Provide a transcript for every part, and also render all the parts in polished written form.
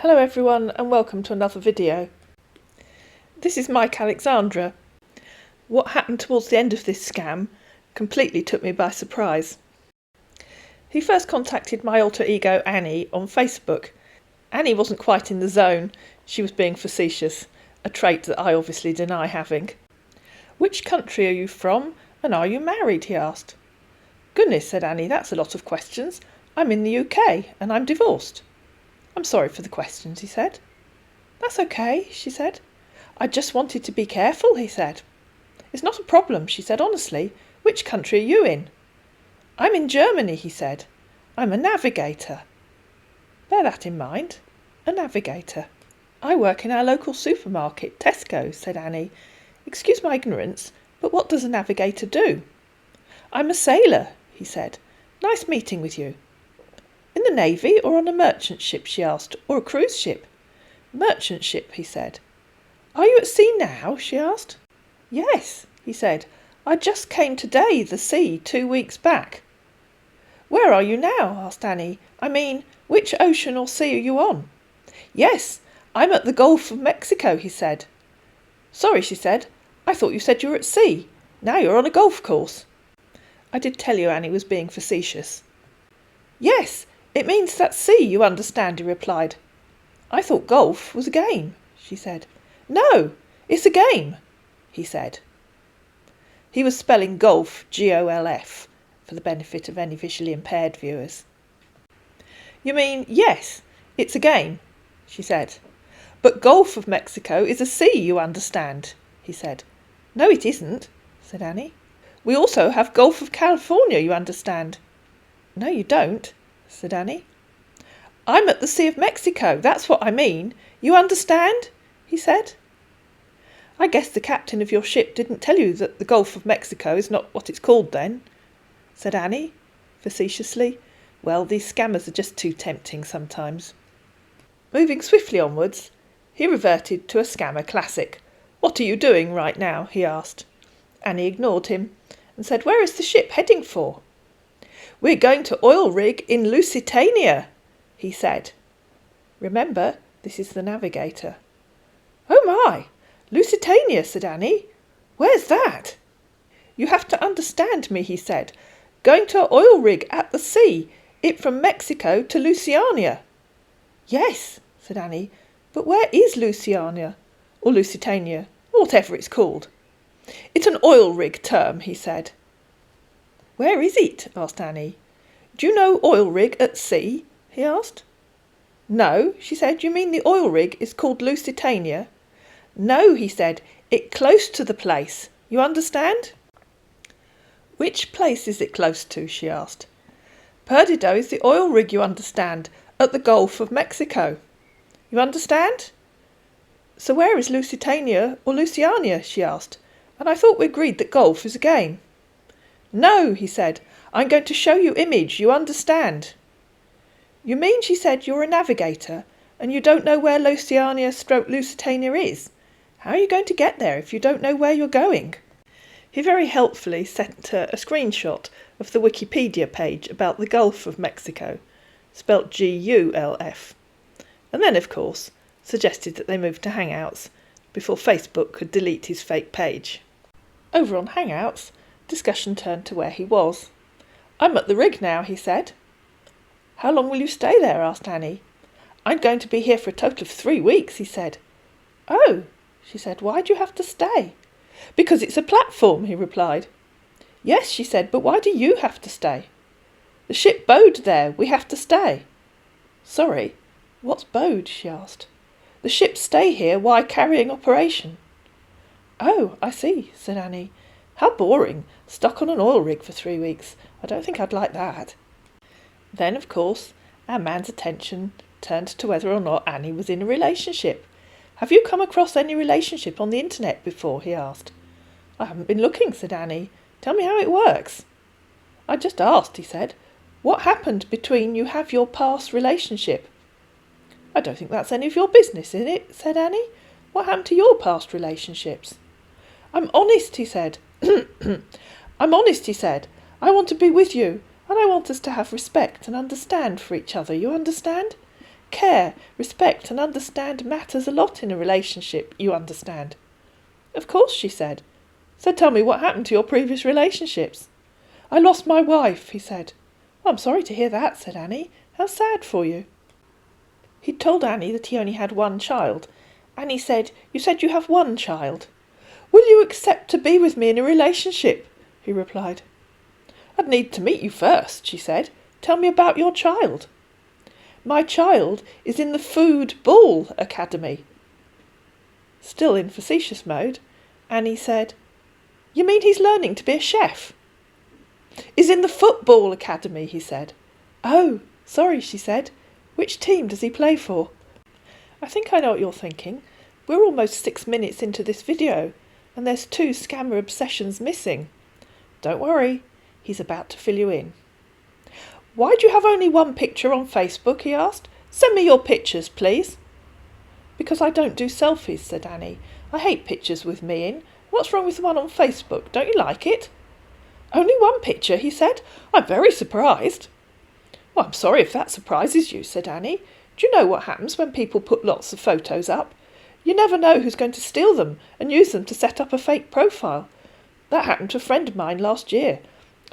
Hello everyone and welcome to another video. This is Alexandra. What happened towards the end of this scam completely took me by surprise. He first contacted my alter ego Annie on Facebook. Annie wasn't quite in the zone, she was being facetious, a trait that I obviously deny having. "Which country are you from and are you married?" he asked. "Goodness," said Annie, "that's a lot of questions. I'm in the UK and I'm divorced." "I'm sorry for the questions," he said. "That's okay," she said. "I just wanted to be careful," he said. "It's not a problem," she said, "honestly. Which country are you in?" "I'm in Germany," he said. "I'm a navigator." Bear that in mind. A navigator. "I work in our local supermarket, Tesco," said Annie. "Excuse my ignorance, but what does a navigator do?" "I'm a sailor," he said. "Nice meeting with you." "In the Navy or on a merchant ship?" she asked, "or a cruise ship?" "Merchant ship," he said. "Are you at sea now?" she asked. "Yes," he said. "I just came today the sea 2 weeks back." "Where are you now?" asked Annie. "I mean, which ocean or sea are you on?" "Yes, I'm at the Gulf of Mexico," he said. "Sorry," she said. "I thought you said you were at sea. Now you're on a golf course." I did tell you Annie was being facetious. "Yes, it means that sea, you understand," he replied. "I thought golf was a game," she said. "No, it's a game," he said. He was spelling golf, Golf, for the benefit of any visually impaired viewers. "You mean, yes, it's a game," she said. "But Gulf of Mexico is a sea, you understand," he said. "No, it isn't," said Annie. "We also have Gulf of California, you understand." "No, you don't," said Annie. "I'm at the Sea of Mexico, that's what I mean. You understand?" he said. "I guess the captain of your ship didn't tell you that the Gulf of Mexico is not what it's called then," said Annie, facetiously. Well, these scammers are just too tempting sometimes. Moving swiftly onwards, he reverted to a scammer classic. "What are you doing right now?" he asked. Annie ignored him and said, "Where is the ship heading for?" "We're going to oil rig in Lusitania," he said. Remember, this is the navigator. "Oh my! Lusitania," said Annie. "Where's that?" "You have to understand me," he said. "Going to an oil rig at the sea, it from Mexico to Lusitania." "Yes," said Annie, "but where is Lusitania, or Lusitania, or whatever it's called?" "It's an oil rig term," he said. "Where is it?" asked Annie. "Do you know oil rig at sea?" he asked. "No," she said. "You mean the oil rig is called Lusitania?" "No," he said. "It close to the place. You understand?" "Which place is it close to?" she asked. "Perdido is the oil rig, you understand, at the Gulf of Mexico. You understand?" "So where is Lusitania or Lusitania?" she asked. "And I thought we agreed that golf is a game." "No," he said. "I'm going to show you image, you understand." "You mean," she said, "you're a navigator and you don't know where Lusitania is? How are you going to get there if you don't know where you're going?" He very helpfully sent her a screenshot of the Wikipedia page about the Gulf of Mexico, spelt Gulf, and then, of course, suggested that they move to Hangouts before Facebook could delete his fake page. Over on Hangouts, discussion turned to where he was. "I'm at the rig now," he said. "How long will you stay there?" asked Annie. "I'm going to be here for a total of 3 weeks," he said. "Oh," she said, "why do you have to stay?" "Because it's a platform," he replied. "Yes," she said, "but why do you have to stay?" "The ship bowed there. We have to stay." "Sorry, what's bowed?" she asked. "The ships stay here while carrying operation." "Oh, I see," said Annie. "How boring, stuck on an oil rig for 3 weeks. I don't think I'd like that." Then, of course, our man's attention turned to whether or not Annie was in a relationship. "Have you come across any relationship on the internet before?" he asked. "I haven't been looking," said Annie. "Tell me how it works." "I just asked," he said. "What happened between you have your past relationship?" "I don't think that's any of your business, is it?" said Annie. "What happened to your past relationships?" "I'm honest," he said. "I'm honest," he said. "I want to be with you, and I want us to have respect and understand for each other, you understand? care, respect and understand matters a lot in a relationship, you understand. Of course, she said. So tell me what happened to your previous relationships. I lost my wife, he said. I'm sorry to hear that, said Annie. How sad for you. He'd told Annie that he only had one child. Annie said, You said you have one child. Will you accept to be with me in a relationship? He replied. I'd need to meet you first, she said. Tell me about your child. My child is in the Food Ball Academy. Still in facetious mode, Annie said, You mean he's learning to be a chef? Is in the Football Academy, he said. Oh, sorry, she said. Which team does he play for? I think I know what you're thinking. We're almost 6 minutes into this video, and there's 2 scammer obsessions missing. Don't worry, he's about to fill you in. Why do you have only one picture on Facebook? He asked. Send me your pictures, please. Because I don't do selfies, said Annie. I hate pictures with me in. What's wrong with the one on Facebook? Don't you like it? Only one picture, he said. I'm very surprised. Well, I'm sorry if that surprises you, said Annie. Do you know what happens when people put lots of photos up? You never know who's going to steal them and use them to set up a fake profile. That happened to a friend of mine last year.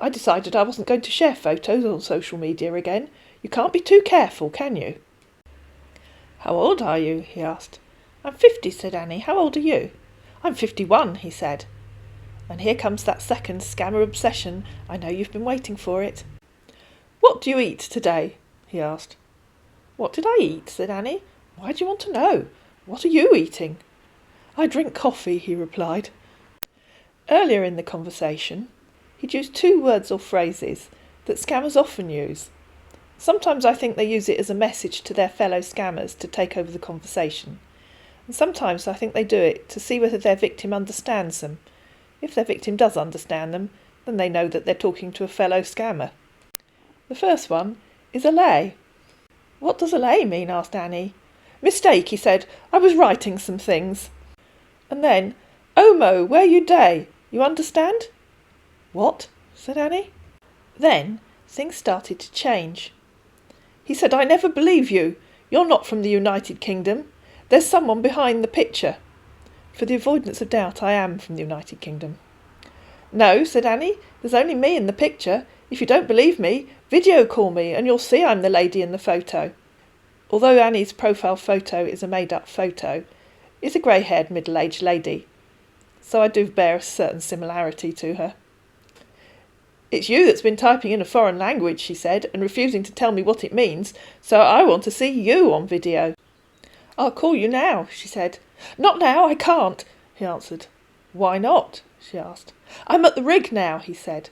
I decided I wasn't going to share photos on social media again. You can't be too careful, can you? How old are you? He asked. I'm 50, said Annie. How old are you? I'm 51, he said. And here comes that second scammer obsession. I know you've been waiting for it. What do you eat today? He asked. What did I eat? Said Annie. Why do you want to know? What are you eating? I drink coffee, he replied. Earlier in the conversation, he'd used 2 words or phrases that scammers often use. Sometimes I think they use it as a message to their fellow scammers to take over the conversation. And sometimes I think they do it to see whether their victim understands them. If their victim does understand them, then they know that they're talking to a fellow scammer. The first one is a lay. What does a lay mean? Asked Annie. Mistake, he said. I was writing some things. And then, Omo, where you day? You understand? What? Said Annie. Then things started to change. He said, I never believe you. You're not from the United Kingdom. There's someone behind the picture. For the avoidance of doubt, I am from the United Kingdom. No, said Annie. There's only me in the picture. If you don't believe me, video call me and you'll see I'm the lady in the photo. Although Annie's profile photo is a made-up photo, it's a grey-haired middle-aged lady. So I do bear a certain similarity to her. It's you that's been typing in a foreign language, she said, and refusing to tell me what it means, so I want to see you on video. I'll call you now, she said. Not now, I can't, he answered. Why not? She asked. I'm at the rig now, he said.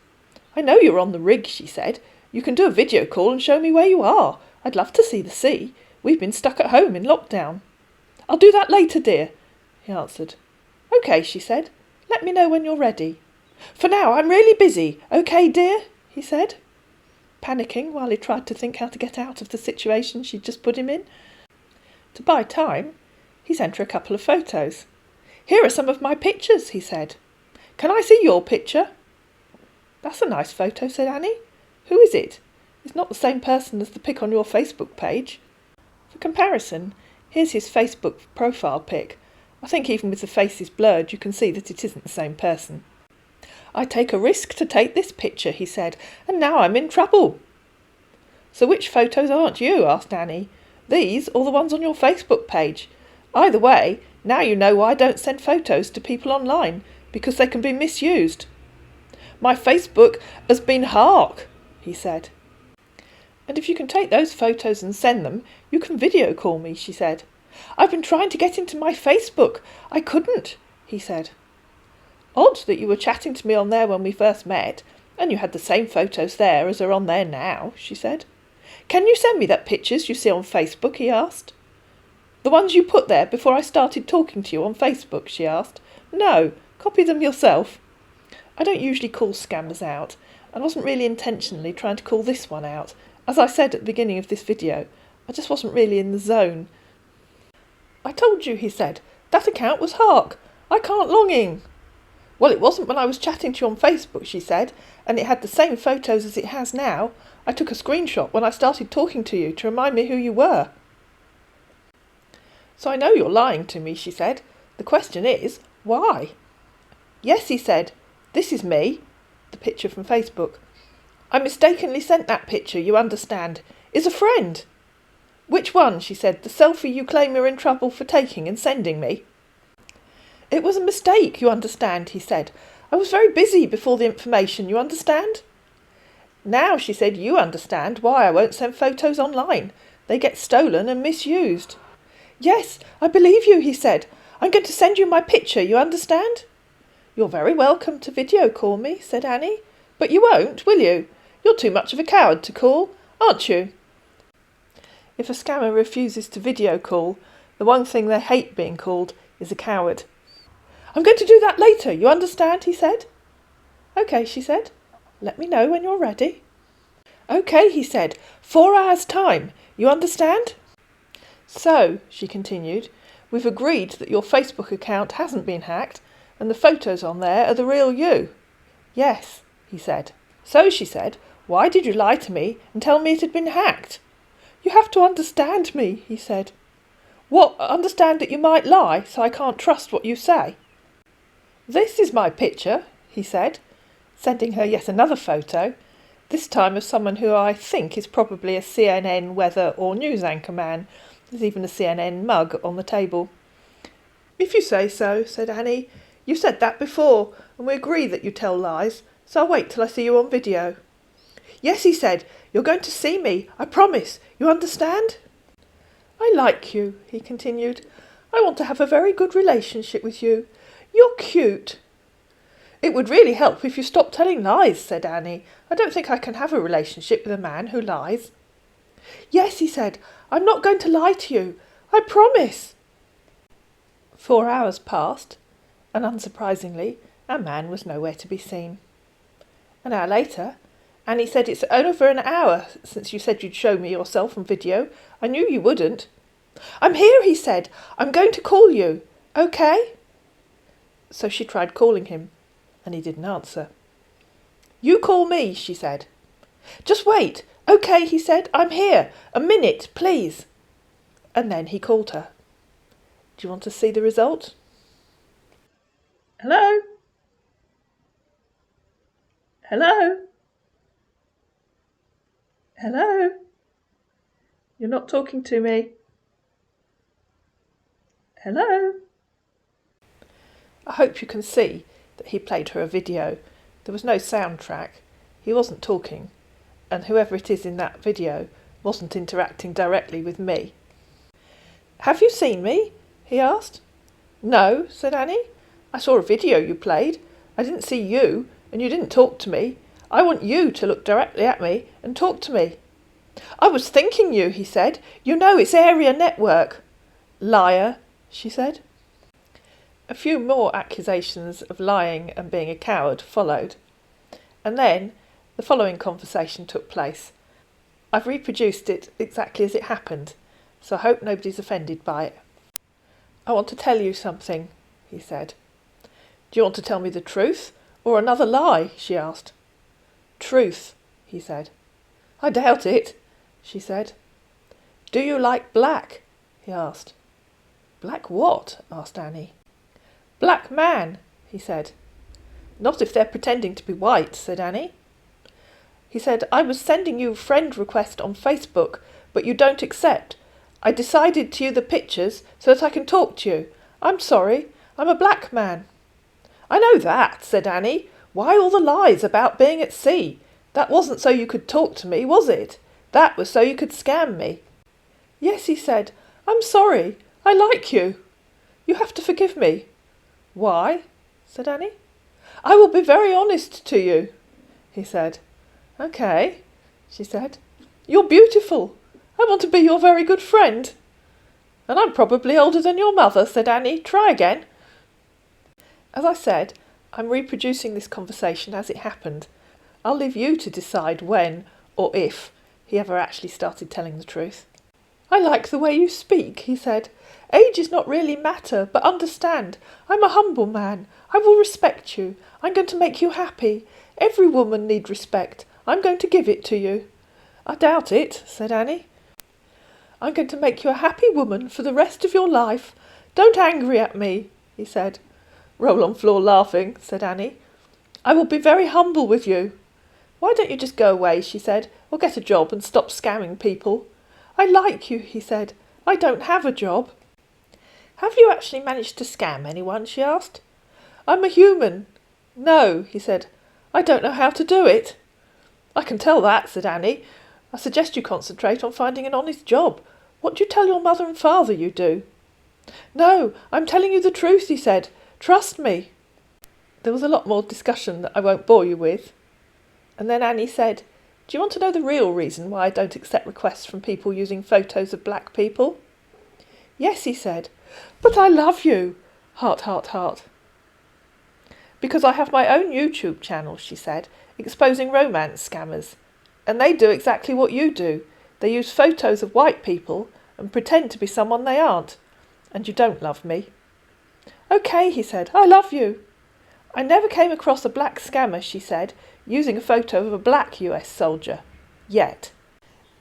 I know you're on the rig, she said. You can do a video call and show me where you are. I'd love to see the sea. We've been stuck at home in lockdown. I'll do that later, dear, he answered. OK, she said. Let me know when you're ready. For now, I'm really busy. OK, dear, he said, panicking while he tried to think how to get out of the situation she'd just put him in. To buy time, he sent her a couple of photos. Here are some of my pictures, he said. Can I see your picture? That's a nice photo, said Annie. Who is it? It's not the same person as the pic on your Facebook page. For comparison, here's his Facebook profile pic. I think even with the faces blurred, you can see that it isn't the same person. I take a risk to take this picture, he said, and now I'm in trouble. So which photos aren't you? Asked Annie. These or the ones on your Facebook page? Either way, now you know why I don't send photos to people online, because they can be misused. My Facebook has been hacked, he said. And if you can take those photos and send them, you can video call me, she said. I've been trying to get into my Facebook. I couldn't, he said. Odd that you were chatting to me on there when we first met, and you had the same photos there as are on there now, she said. Can you send me that pictures you see on Facebook, he asked. The ones you put there before I started talking to you on Facebook, she asked. No, copy them yourself. I don't usually call scammers out, and wasn't really intentionally trying to call this one out. As I said at the beginning of this video, I just wasn't really in the zone. I told you, he said, that account was hacked. I can't log in. Well, it wasn't when I was chatting to you on Facebook, she said, and it had the same photos as it has now. I took a screenshot when I started talking to you to remind me who you were. So I know you're lying to me, she said. The question is, why? Yes, he said. This is me. The picture from Facebook. I mistakenly sent that picture, you understand. Is a friend. Which one, she said. The selfie you claim you're in trouble for taking and sending me? It was a mistake, you understand, he said. I was very busy before the information, you understand? Now, she said, you understand why I won't send photos online. They get stolen and misused. Yes, I believe you, he said. I'm going to send you my picture, you understand? You're very welcome to video call me, said Annie. But you won't, will you? You're too much of a coward to call, aren't you? If a scammer refuses to video call, the one thing they hate being called is a coward. I'm going to do that later, you understand, he said. OK, she said. Let me know when you're ready. OK, he said. 4 hours' time, you understand? So, she continued, we've agreed that your Facebook account hasn't been hacked and the photos on there are the real you. Yes, he said. So, she said, why did you lie to me and tell me it had been hacked? You have to understand me, he said. What, understand that you might lie so I can't trust what you say? This is my picture, he said, sending her yet another photo, this time of someone who I think is probably a CNN weather or news anchor man. There's even a CNN mug on the table. If you say so, said Annie. You said that before, and we agree that you tell lies, so I'll wait till I see you on video. Yes, he said, you're going to see me, I promise, you understand? I like you, he continued. I want to have a very good relationship with you. You're cute. It would really help if you stopped telling lies, said Annie. I don't think I can have a relationship with a man who lies. Yes, he said, I'm not going to lie to you. I promise. 4 hours passed, and unsurprisingly, our man was nowhere to be seen. An hour later, Annie said, it's over an hour since you said you'd show me yourself on video. I knew you wouldn't. I'm here, he said. I'm going to call you. OK? So she tried calling him, and he didn't answer. You call me, she said. Just wait. OK, he said. I'm here. A minute, please. And then he called her. Do you want to see the result? Hello? Hello? Hello? You're not talking to me. Hello? I hope you can see that he played her a video. There was no soundtrack. He wasn't talking. And whoever it is in that video wasn't interacting directly with me. Have you seen me? He asked. No, said Annie. I saw a video you played. I didn't see you, and you didn't talk to me. I want you to look directly at me and talk to me. I was thinking you, he said. You know it's area network. Liar, she said. A few more accusations of lying and being a coward followed. And then the following conversation took place. I've reproduced it exactly as it happened, so I hope nobody's offended by it. I want to tell you something, he said. Do you want to tell me the truth or another lie? She asked. Truth, he said. I doubt it, she said. Do you like black? He asked. Black what? Asked Annie. Black man, he said. Not if they're pretending to be white, said Annie. He said, I was sending you a friend request on Facebook, but you don't accept. I decided to you the pictures so that I can talk to you. I'm sorry, I'm a black man. I know that, said Annie. Why all the lies about being at sea? That wasn't so you could talk to me, was it? That was so you could scam me. Yes, he said. I'm sorry. I like you. You have to forgive me. Why? Said Annie. I will be very honest to you, he said. OK, she said. You're beautiful. I want to be your very good friend. And I'm probably older than your mother, said Annie. Try again. As I said, I'm reproducing this conversation as it happened. I'll leave you to decide when, or if, he ever actually started telling the truth. I like the way you speak, he said. Age is not really matter, but understand. I'm a humble man. I will respect you. I'm going to make you happy. Every woman needs respect. I'm going to give it to you. I doubt it, said Annie. I'm going to make you a happy woman for the rest of your life. Don't angry at me, he said. Roll on floor laughing, said Annie. I will be very humble with you. Why don't you just go away, she said, or get a job and stop scamming people? I like you, he said. I don't have a job. Have you actually managed to scam anyone, she asked. I'm a human. No, he said. I don't know how to do it. I can tell that, said Annie. I suggest you concentrate on finding an honest job. What do you tell your mother and father you do? No, I'm telling you the truth, he said. Trust me. There was a lot more discussion that I won't bore you with. And then Annie said, do you want to know the real reason why I don't accept requests from people using photos of black people? Yes, he said. But I love you. Heart, heart, heart. Because I have my own YouTube channel, she said, exposing romance scammers. And they do exactly what you do. They use photos of white people and pretend to be someone they aren't. And you don't love me. Okay, he said, I love you. I never came across a black scammer, she said, using a photo of a black US soldier. Yet.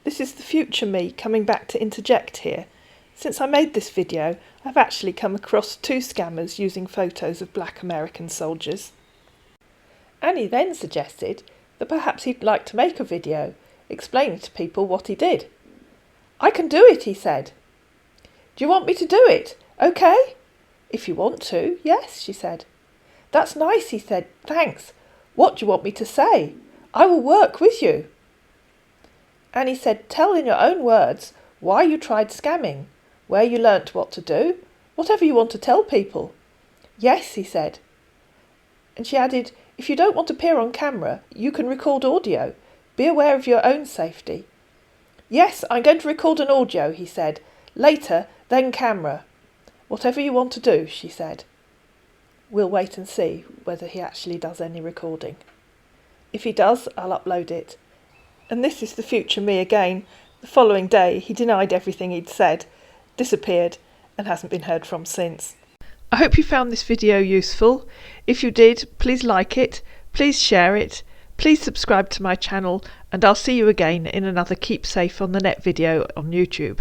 This is the future me coming back to interject here. Since I made this video, I've actually come across 2 scammers using photos of black American soldiers. Annie then suggested that perhaps he'd like to make a video explaining to people what he did. I can do it, he said. Do you want me to do it? Okay? If you want to, yes, she said. That's nice, he said. Thanks. What do you want me to say? I will work with you. Annie said, tell in your own words why you tried scamming, where you learnt what to do, whatever you want to tell people. Yes, he said. And she added, if you don't want to appear on camera, you can record audio. Be aware of your own safety. Yes, I'm going to record an audio, he said. Later, then camera. Whatever you want to do, she said. We'll wait and see whether he actually does any recording. If he does, I'll upload it. And this is the future me again. The following day, he denied everything he'd said, disappeared, and hasn't been heard from since. I hope you found this video useful. If you did, please like it, please share it, please subscribe to my channel, and I'll see you again in another Keep Safe on the Net video on YouTube.